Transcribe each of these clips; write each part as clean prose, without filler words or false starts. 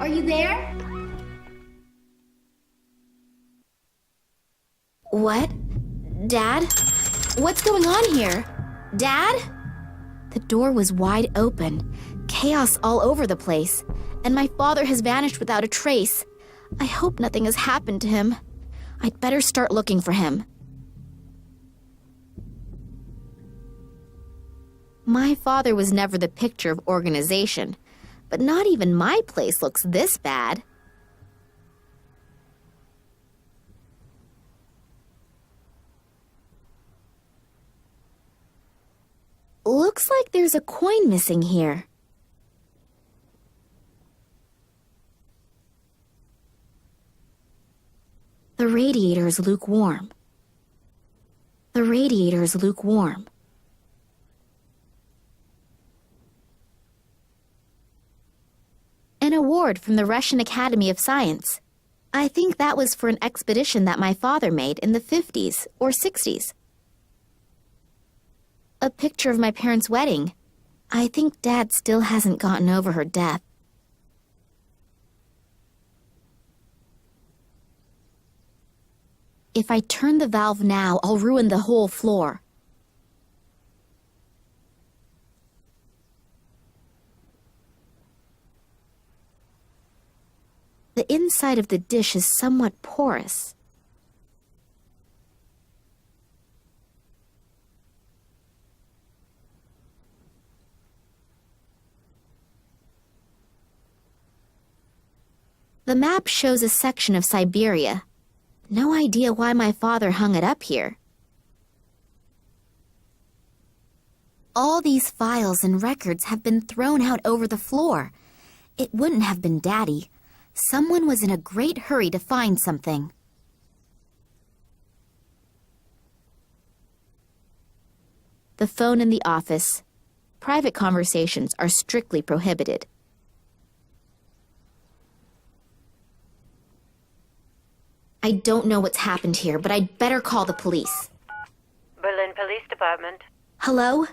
Are you there? What? Dad? What's going on here? Dad? The door was wide open, chaos all over the place, and my father has vanished without a trace. I hope nothing has happened to him. I'd better start looking for him. My father was never the picture of organization, but not even my place looks this bad. Looks like there's a coin missing here. The radiator is lukewarm. The radiator is lukewarm. An award from the Russian Academy of Science. I think that was for an expedition that my father made in the 50s or 60s. A picture of my parents' wedding. I think Dad still hasn't gotten over her death. If I turn the valve now, I'll ruin the whole floor. The inside of the dish is somewhat porous. The map shows a section of Siberia. No idea why my father hung it up here. All these files and records have been thrown out over the floor. It wouldn't have been Daddy. Someone was in a great hurry to find something. The phone in the office. Private conversations are strictly prohibited. I don't know what's happened here, but I'd better call the police. Berlin Police Department. Hello?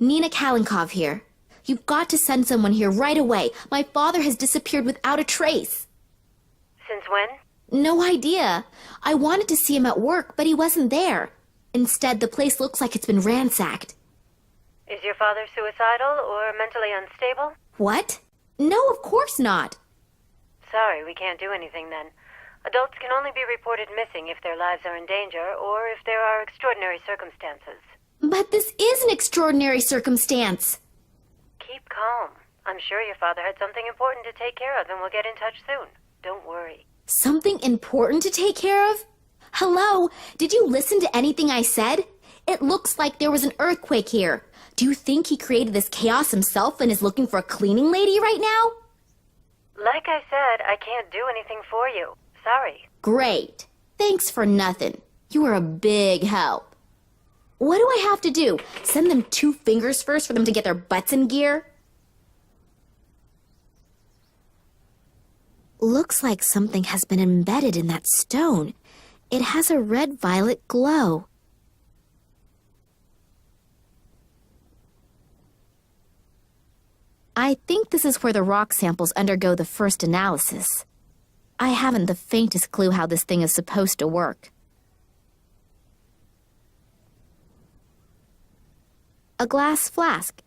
Nina Kalinkov here. You've got to send someone here right away. My father has disappeared without a trace. Since when? No idea. I wanted to see him at work, but he wasn't there. Instead, the place looks like it's been ransacked. Is your father suicidal or mentally unstable? What? No, of course not. Sorry, we can't do anything then. Adults can only be reported missing if their lives are in danger or if there are extraordinary circumstances. But this is an extraordinary circumstance. Keep calm. I'm sure your father had something important to take care of and we'll get in touch soon. Don't worry. Something important to take care of? Hello? Did you listen to anything I said? It looks like there was an earthquake here. Do you think he created this chaos himself and is looking for a cleaning lady right now? Like I said, I can't do anything for you. Sorry. Great. Thanks for nothing. You are a big help. What do I have to do? Send them 2 fingers first for them to get their butts in gear? Looks like something has been embedded in that stone. It has a red-violet glow. I think this is where the rock samples undergo the first analysis. I haven't the faintest clue how this thing is supposed to work. A glass flask.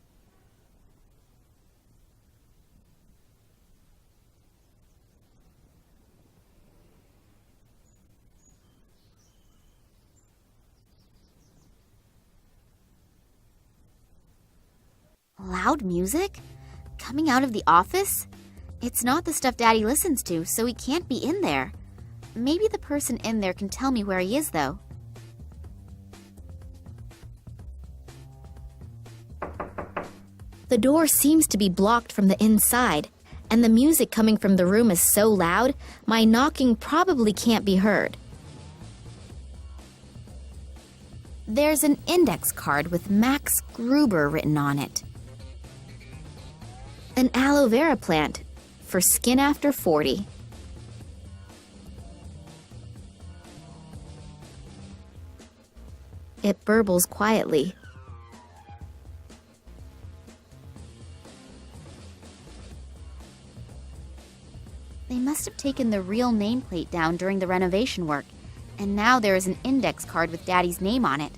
Loud music? Coming out of the office? It's not the stuff Daddy listens to, so he can't be in there. Maybe the person in there can tell me where he is, though. The door seems to be blocked from the inside, and the music coming from the room is so loud, my knocking probably can't be heard. There's an index card with Max Gruber written on it. An aloe vera plant for skin after 40. It burbles quietly. have taken the real nameplate down during the renovation work, and now there is an index card with Daddy's name on it.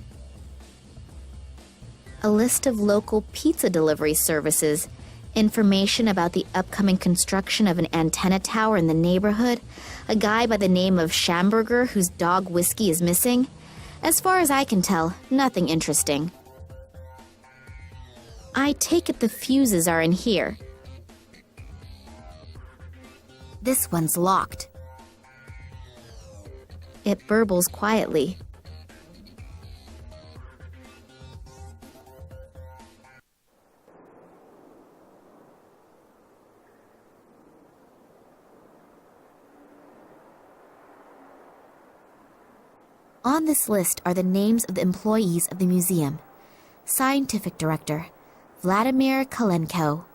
A list of local pizza delivery services, information about the upcoming construction of an antenna tower in the neighborhood, a guy by the name of Schamberger whose dog Whiskey is missing. As far as I can tell, nothing interesting. I take it the fuses are in here. This one's locked. It burbles quietly. On this list are the names of the employees of the museum. Scientific Director, Vladimir Kalenko.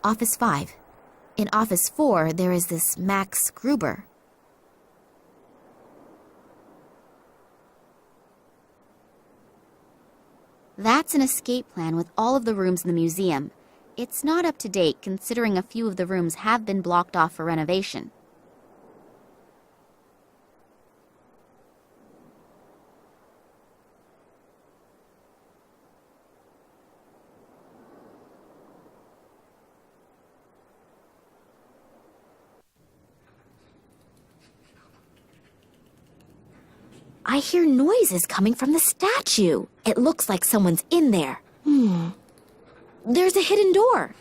Office 5. In Office 4, there is this Max Gruber. That's an escape plan with all of the rooms in the museum. It's not up to date considering a few of the rooms have been blocked off for renovation. I hear noises coming from the statue. It looks like someone's in there. There's a hidden door.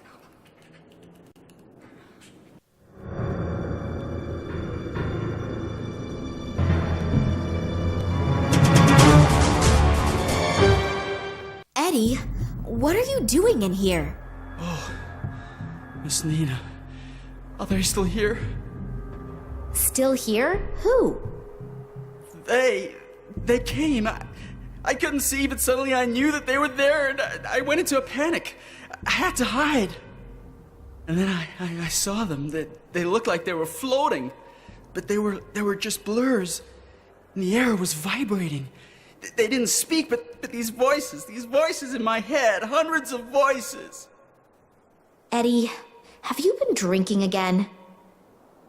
Eddie, what are you doing in here? Oh, Miss Nina. Are they still here? Still here? Who? They came. I couldn't see, but suddenly I knew that they were there, and I went into a panic. I had to hide. And then I saw them. They looked like they were floating, but they were just blurs. And the air was vibrating. They didn't speak, but these voices in my head, hundreds of voices. Eddie, have you been drinking again?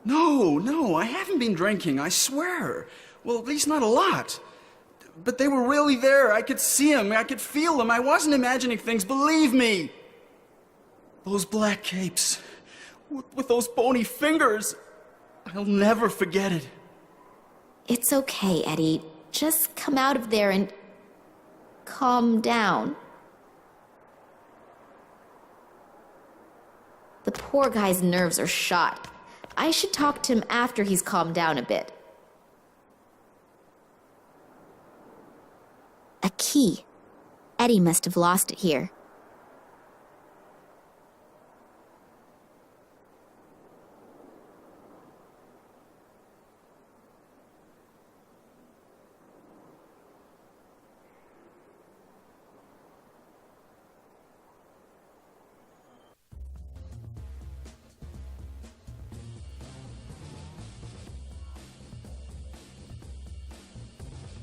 No, I haven't been drinking, I swear. Well, at least not a lot. But they were really there. I could see them. I could feel them. I wasn't imagining things, believe me. Those black capes, with those bony fingers. I'll never forget it. It's okay, Eddie. Just come out of there and calm down. The poor guy's nerves are shot. I should talk to him after he's calmed down a bit. A key. Eddie must have lost it here.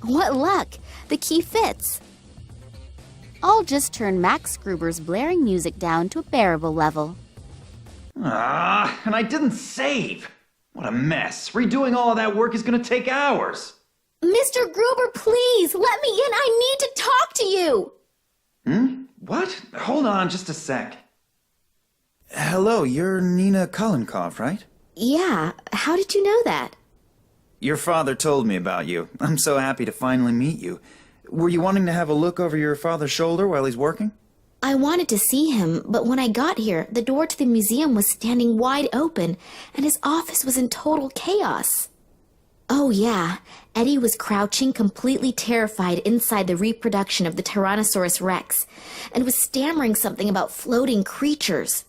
What luck! The key fits. I'll just turn Max Gruber's blaring music down to a bearable level. And I didn't save! What a mess. Redoing all of that work is gonna take hours. Mr. Gruber, please, let me in. I need to talk to you. What? Hold on just a sec. Hello, you're Nina Kolenkov, right? Yeah, how did you know that? Your father told me about you. I'm so happy to finally meet you. Were you wanting to have a look over your father's shoulder while he's working? I wanted to see him, but when I got here, the door to the museum was standing wide open, and his office was in total chaos. Oh yeah, Eddie was crouching, completely terrified inside the reproduction of the Tyrannosaurus Rex, and was stammering something about floating creatures.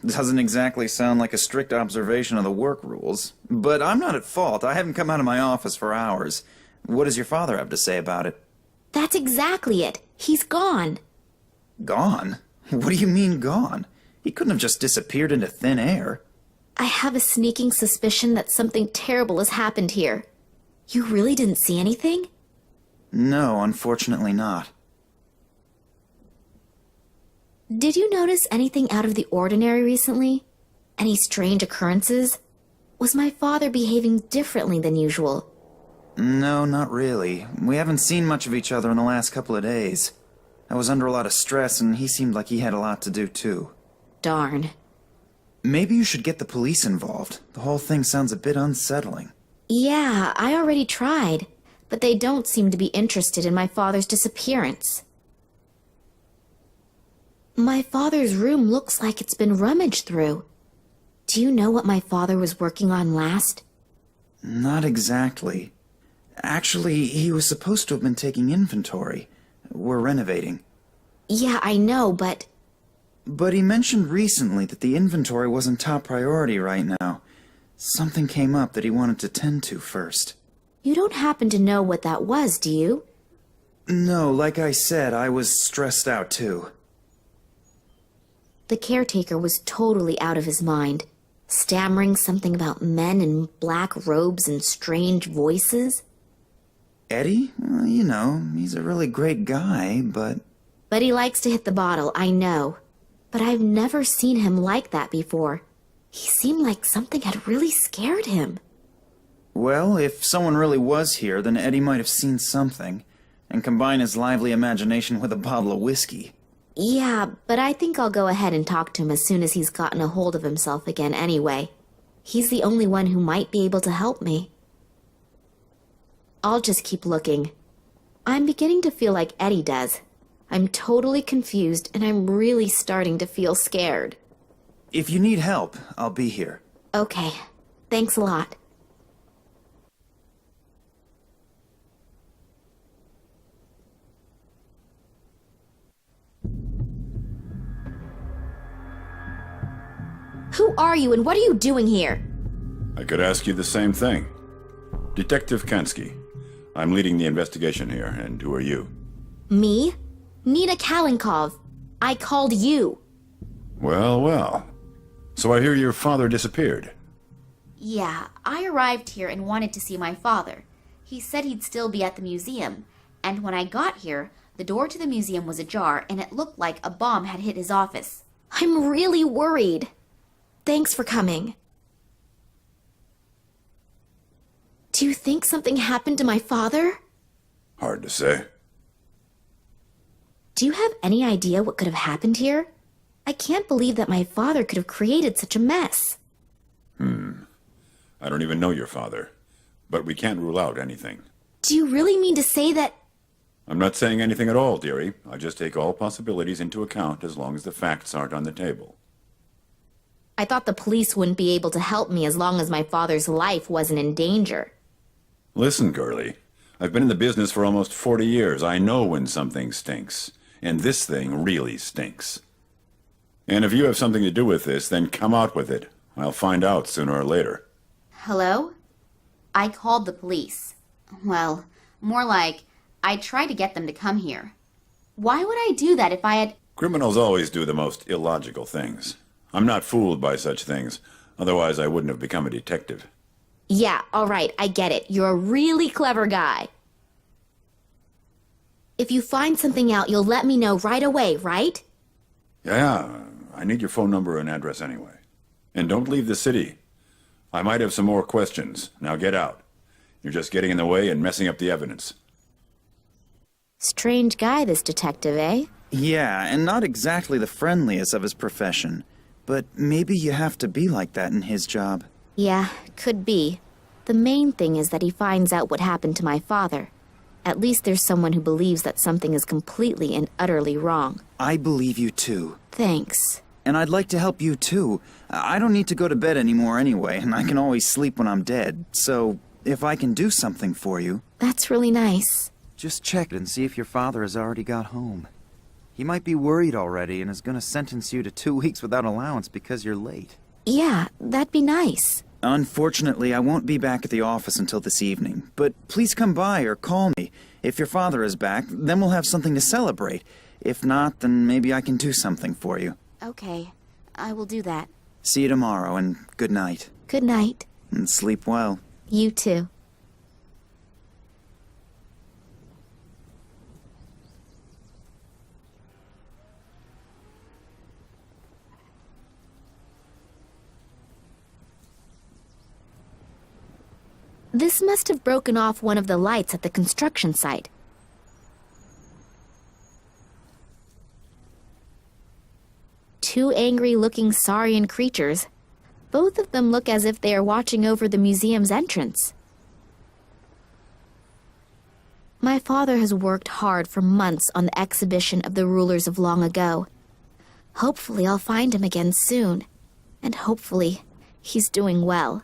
Doesn't exactly sound like a strict observation of the work rules. But I'm not at fault. I haven't come out of my office for hours. What does your father have to say about it? That's exactly it. He's gone. Gone? What do you mean gone? He couldn't have just disappeared into thin air. I have a sneaking suspicion that something terrible has happened here. You really didn't see anything? No, unfortunately not. Did you notice anything out of the ordinary recently? Any strange occurrences? Was my father behaving differently than usual? No, not really. We haven't seen much of each other in the last couple of days. I was under a lot of stress, and he seemed like he had a lot to do, too. Darn. Maybe you should get the police involved. The whole thing sounds a bit unsettling. Yeah, I already tried, but they don't seem to be interested in my father's disappearance. My father's room looks like it's been rummaged through. Do you know what my father was working on last? Not exactly. Actually, he was supposed to have been taking inventory. We're renovating. Yeah, I know, but... But he mentioned recently that the inventory wasn't top priority right now. Something came up that he wanted to tend to first. You don't happen to know what that was, do you? No, like I said, I was stressed out too. The caretaker was totally out of his mind, stammering something about men in black robes and strange voices. Eddie? You know, he's a really great guy, but... But he likes to hit the bottle, I know. But I've never seen him like that before. He seemed like something had really scared him. Well, if someone really was here, then Eddie might have seen something, and combine his lively imagination with a bottle of whiskey. Yeah, but I think I'll go ahead and talk to him as soon as he's gotten a hold of himself again anyway. He's the only one who might be able to help me. I'll just keep looking. I'm beginning to feel like Eddie does. I'm totally confused, and I'm really starting to feel scared. If you need help, I'll be here. Okay. Thanks a lot. Who are you and what are you doing here? I could ask you the same thing. Detective Kansky. I'm leading the investigation here, and who are you? Me? Nina Kalinkov. I called you. Well, well. So I hear your father disappeared. Yeah, I arrived here and wanted to see my father. He said he'd still be at the museum, and when I got here, the door to the museum was ajar and it looked like a bomb had hit his office. I'm really worried. Thanks for coming. Do you think something happened to my father? Hard to say. Do you have any idea what could have happened here? I can't believe that my father could have created such a mess. I don't even know your father, but we can't rule out anything. Do you really mean to say that... I'm not saying anything at all, dearie. I just take all possibilities into account as long as the facts aren't on the table. I thought the police wouldn't be able to help me as long as my father's life wasn't in danger. Listen, girlie. I've been in the business for almost 40 years. I know when something stinks. And this thing really stinks. And if you have something to do with this, then come out with it. I'll find out sooner or later. Hello? I called the police. Well, more like, I tried to get them to come here. Why would I do that if I had... Criminals always do the most illogical things. I'm not fooled by such things. Otherwise, I wouldn't have become a detective. Yeah, all right, I get it. You're a really clever guy. If you find something out, you'll let me know right away, right? Yeah, I need your phone number and address anyway. And don't leave the city. I might have some more questions. Now get out. You're just getting in the way and messing up the evidence. Strange guy, this detective, eh? Yeah, and not exactly the friendliest of his profession. But maybe you have to be like that in his job. Yeah, could be. The main thing is that he finds out what happened to my father. At least there's someone who believes that something is completely and utterly wrong. I believe you too. Thanks. And I'd like to help you too. I don't need to go to bed anymore anyway, and I can always sleep when I'm dead. So, if I can do something for you... That's really nice. Just check and see if your father has already got home. He might be worried already and is going to sentence you to 2 weeks without allowance because you're late. Yeah, that'd be nice. Unfortunately, I won't be back at the office until this evening, but please come by or call me. If your father is back, then we'll have something to celebrate. If not, then maybe I can do something for you. Okay, I will do that. See you tomorrow, and good night. Good night. And sleep well. You too. This must have broken off one of the lights at the construction site. Two angry-looking saurian creatures. Both of them look as if they are watching over the museum's entrance. My father has worked hard for months on the exhibition of the rulers of long ago. Hopefully I'll find him again soon. And hopefully he's doing well.